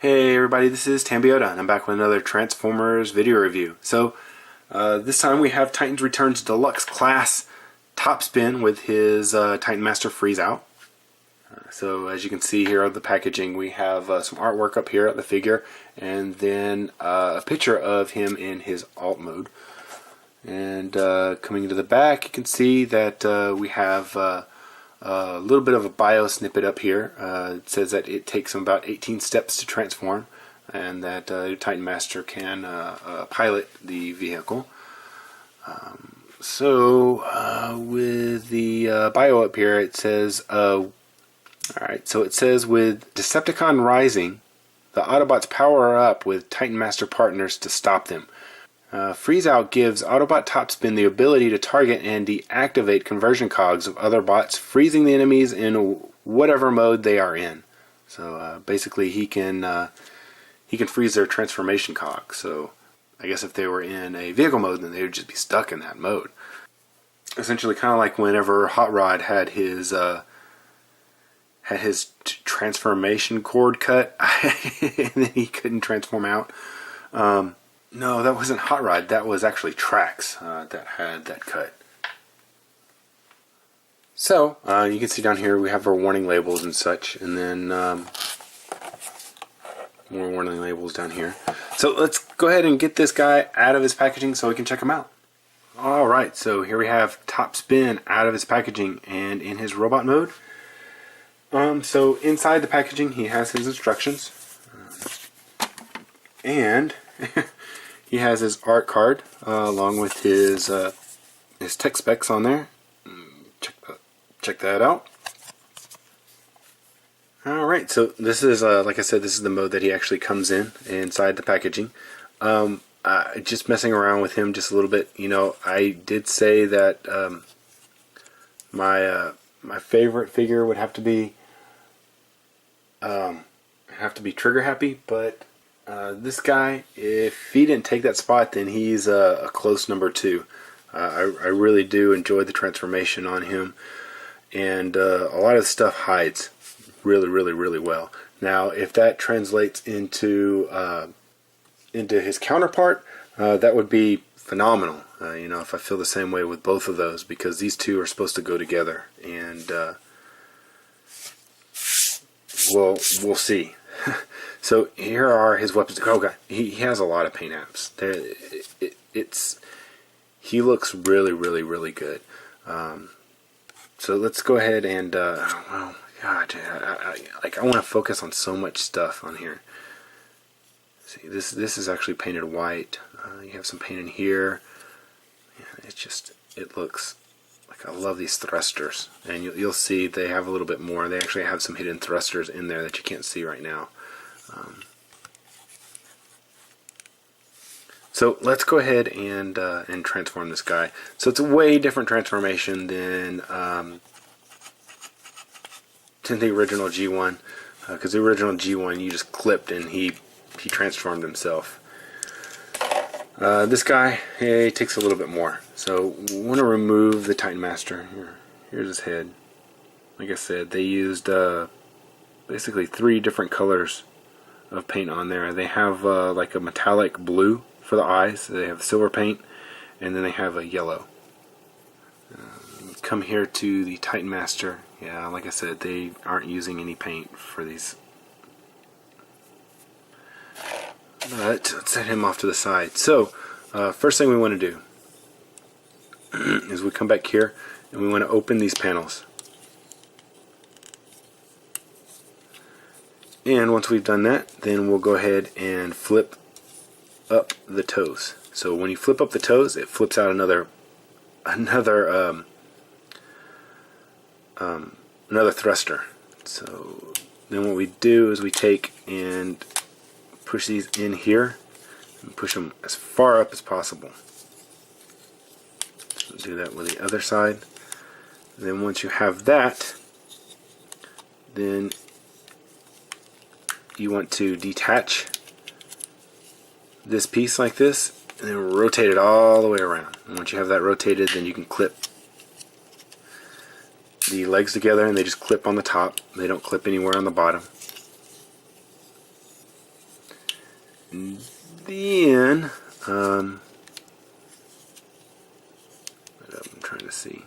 Hey everybody, this is Tambeyoda, and I'm back with another Transformers video review. So, this time we have Titans Returns Deluxe Class Topspin with his Titan Master Freeze Out. So as you can see here on the packaging, we have some artwork up here at the figure, and then a picture of him in his alt mode. And coming to the back, you can see that we have a little bit of a bio snippet up here. It says that it takes him about 18 steps to transform, and that Titan Master can pilot the vehicle. With the bio up here, it says, alright, so it says, with Decepticon rising, the Autobots power up with Titan Master partners to stop them. Freeze Out gives Autobot Topspin the ability to target and deactivate conversion cogs of other bots, freezing the enemies in whatever mode they are in. So basically, he can freeze their transformation cog. So I guess if they were in a vehicle mode, then they would just be stuck in that mode. Essentially, kind of like whenever Hot Rod had his transformation cord cut, and then he couldn't transform out. No, that wasn't Hot Rod. That was actually Trax that had that cut. So, you can see down here we have our warning labels and such, and then more warning labels down here. So let's go ahead and get this guy out of his packaging so we can check him out. Alright, so here we have Topspin out of his packaging and in his robot mode. So inside the packaging he has his instructions. And he has his art card along with his tech specs on there. Check that out. Alright, so this is, like I said, this is the mode that he actually comes in inside the packaging. Just messing around with him just a little bit. You know, I did say that my favorite figure would have to be Trigger Happy, but this guy, if he didn't take that spot, then he's a close number 2. I really do enjoy the transformation on him, and a lot of the stuff hides really well. Now, if that translates into his counterpart, that would be phenomenal. You know, if I feel the same way with both of those, because these two are supposed to go together, and we'll see. So here are his weapons. Oh god, he has a lot of paint apps. He looks really good. So let's go ahead and oh god, I want to focus on so much stuff on here. See, this is actually painted white. You have some paint in here. Yeah, it looks like, I love these thrusters, and you'll see they have a little bit more. They actually have some hidden thrusters in there that you can't see right now. So let's go ahead and transform this guy. So it's a way different transformation than the original G1, because the original G1 you just clipped and he transformed himself. This guy, he takes a little bit more. So we want to remove the Titan Master. Here's his head. Like I said, they used basically 3 different colors of paint on there. They have like a metallic blue for the eyes. They have silver paint, and then they have a yellow. Come here to the Titan Master. Yeah, like I said, they aren't using any paint for these. But let's set him off to the side. So, first thing we want to do is we come back here and we want to open these panels. And once we've done that, then we'll go ahead and flip up the toes. So when you flip up the toes, it flips out another thruster. So then what we do is we take and push these in here and push them as far up as possible. So do that with the other side. And then once you have that, then you want to detach this piece like this and then rotate it all the way around. And once you have that rotated, then you can clip the legs together, and they just clip on the top. They don't clip anywhere on the bottom. then I'm trying to see.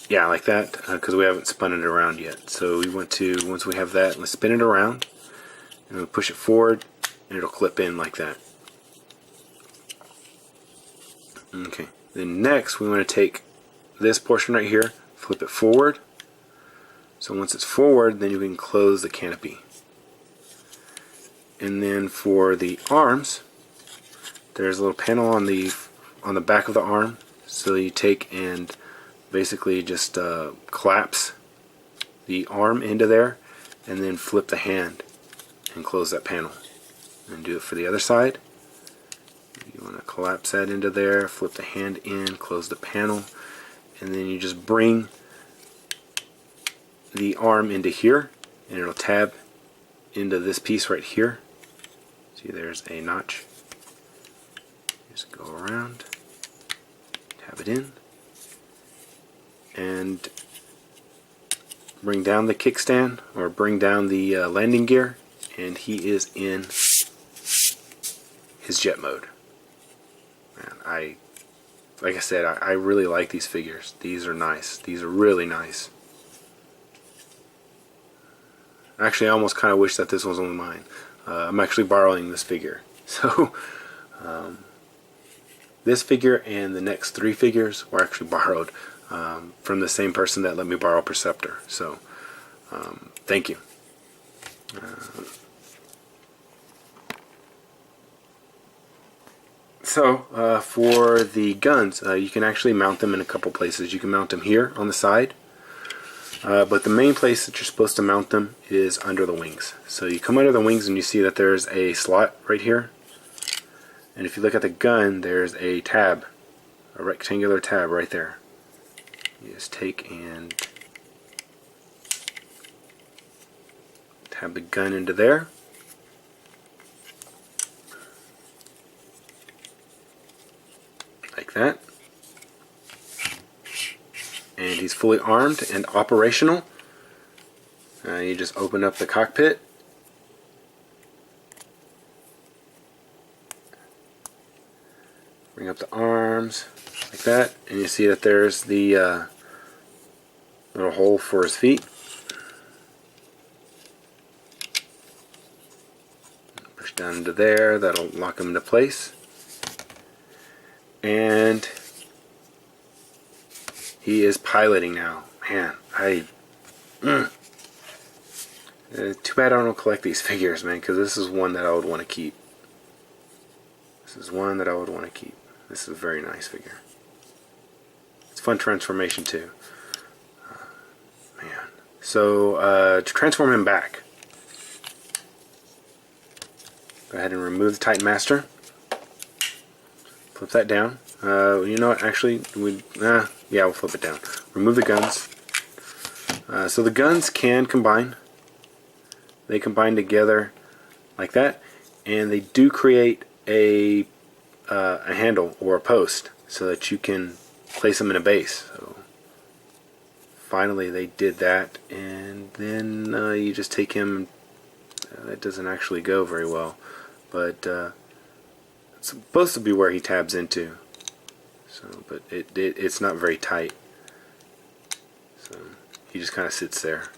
Yeah, like that, because we haven't spun it around yet. So we want to, once we have that, let's spin it around, and we'll push it forward, and it'll clip in like that. Okay, then next we want to take this portion right here, flip it forward. So once it's forward, then you can close the canopy. And then for the arms, there's a little panel on the back of the arm. So you take and basically just collapse the arm into there, and then flip the hand and close that panel. And do it for the other side. You want to collapse that into there, flip the hand in, close the panel, and then you just bring the arm into here, and it'll tab into this piece right here. See, there's a notch. Just go around, tab it in, and bring down the kickstand, or bring down the landing gear, and he is in his jet mode. Man, like I said, I really like these figures. These are nice. These are really nice. Actually, I almost kind of wish that this was only mine. I'm actually borrowing this figure. So, this figure and the next 3 figures were actually borrowed from the same person that let me borrow Perceptor. So, thank you. So, for the guns, you can actually mount them in a couple places. You can mount them here on the side, but the main place that you're supposed to mount them is under the wings. So you come under the wings and you see that there's a slot right here. And if you look at the gun, there's a tab, a rectangular tab right there. You just take and tab the gun into there. Like that. And he's fully armed and operational. You just open up the cockpit. Bring up the arms like that, and you see that there's the little hole for his feet. Push down into there, that'll lock him into place. And he is piloting now. Man, too bad I don't collect these figures, man, because this is one that I would want to keep. This is one that I would want to keep. This is a very nice figure. It's a fun transformation too. Man. So, to transform him back, go ahead and remove the Titan Master. Flip that down. You know what? Actually, yeah, we'll flip it down. Remove the guns. So the guns can combine. They combine together like that, and they do create a handle or a post so that you can place them in a base. So finally, they did that, and then you just take him. That doesn't actually go very well, but it's supposed to be where he tabs into. So, but it's not very tight. So he just kind of sits there.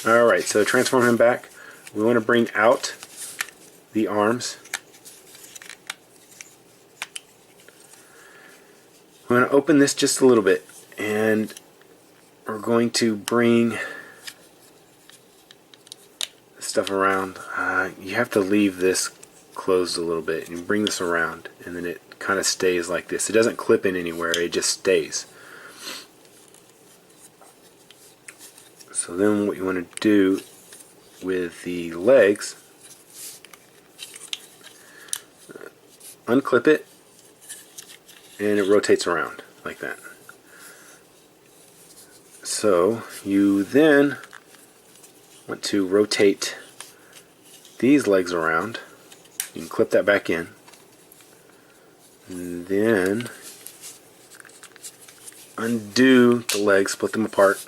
Alright, so transform him back. We want to bring out the arms. We're going to open this just a little bit, and we're going to bring stuff around. You have to leave this closed a little bit, and you bring this around, and then it kind of stays like this. It doesn't clip in anywhere, it just stays. So then what you want to do with the legs, unclip it, and it rotates around like that. So you then want to rotate these legs around. You can clip that back in, and then undo the legs, split them apart,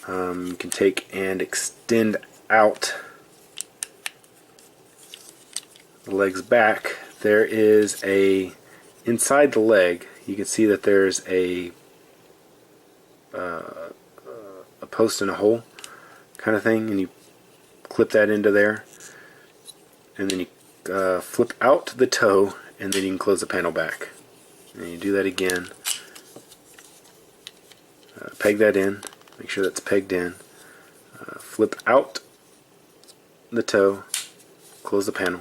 You can take and extend out the legs back. There is inside the leg, you can see that there's a post and a hole kind of thing, and you clip that into there, and then you flip out the toe, and then you can close the panel back. And you do that again. Peg that in, make sure that's pegged in. Flip out the toe, close the panel.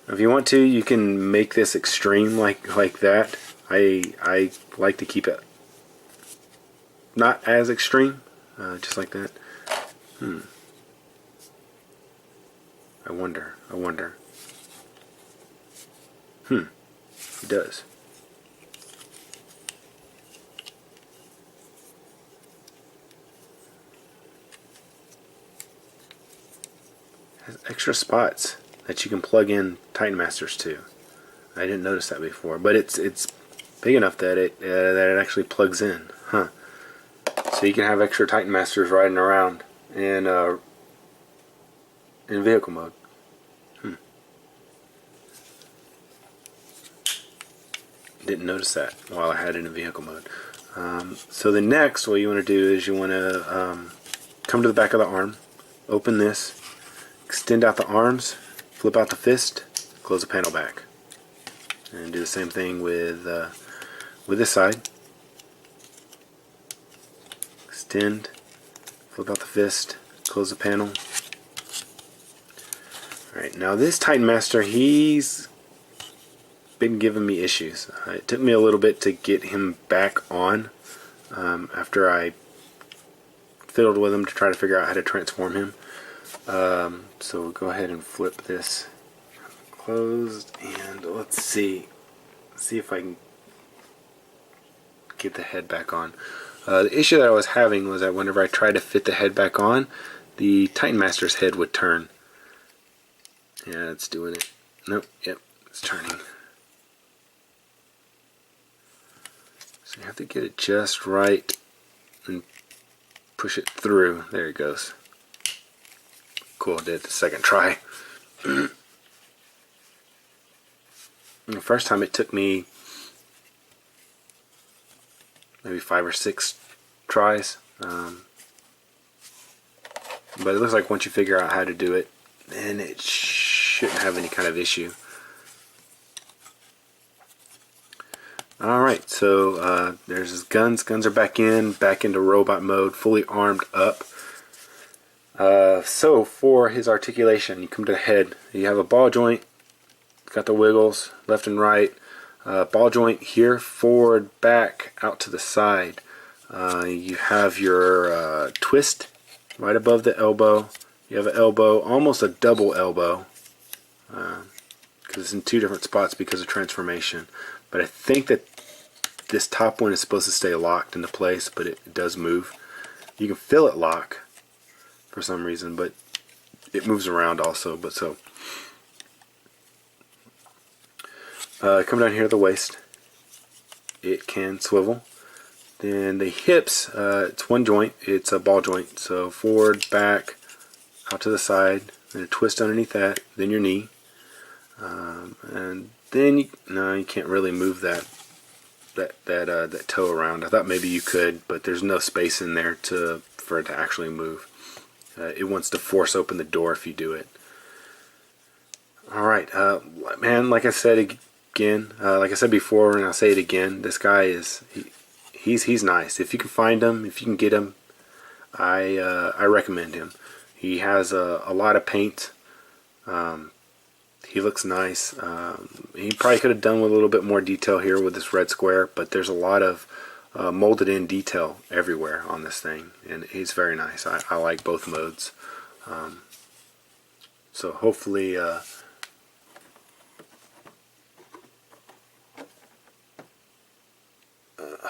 If you want to, you can make this extreme like that. I like to keep it not as extreme, just like that. I wonder. It does. It has extra spots that you can plug in Titan Masters to. I didn't notice that before, but it's big enough that it actually plugs in, huh? So you can have extra Titan Masters riding around in vehicle mode. Didn't notice that while I had it in vehicle mode. So the next, what you want to do is you want to come to the back of the arm, open this, extend out the arms, flip out the fist, close the panel back, and do the same thing with this side. Extend, flip out the fist, close the panel. Alright, now this Titan Master, he's been giving me issues. It took me a little bit to get him back on after I fiddled with him to try to figure out how to transform him. So we'll go ahead and flip this closed, and let's see if I can get the head back on. The issue that I was having was that whenever I tried to fit the head back on, the Titan Master's head would turn. Yeah, it's doing it. Nope, yep, it's turning. So you have to get it just right and push it through. There it goes. Cool, did it the second try. The first time it took me maybe 5 or 6 tries. But it looks like once you figure out how to do it, then it shouldn't have any kind of issue. Alright, so there's his guns. Guns are back into robot mode, fully armed up. So for his articulation, you come to the head. You have a ball joint, got the wiggles, left and right. Ball joint here, forward, back, out to the side. You have your twist right above the elbow. You have an elbow, almost a double elbow, because it's in 2 different spots because of transformation. But I think that this top one is supposed to stay locked into place, but it does move. You can feel it lock for some reason, but it moves around also. But so come down here to the waist. It can swivel. Then the hips, it's one joint. It's a ball joint. So forward, back, out to the side, then a twist underneath that, then your knee, and then you can't really move that toe around. I thought maybe you could, but there's no space in there for it to actually move. It wants to force open the door if you do it. Alright, man, like I said again, like I said before, and I'll say it again, this guy is, he's nice. If you can find him, if you can get him, I recommend him. He has a lot of paint. He looks nice. He probably could have done with a little bit more detail here with this red square, but there's a lot of molded in detail everywhere on this thing, and he's very nice. I like both modes. So hopefully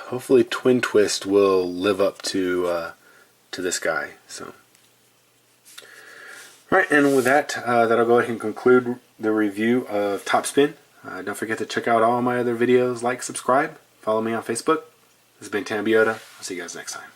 hopefully Twin Twist will live up to this guy. So alright, and with that, that'll go ahead and conclude the review of Topspin. Don't forget to check out all my other videos, like, subscribe, follow me on Facebook. This has been Tambeyoda. I'll see you guys next time.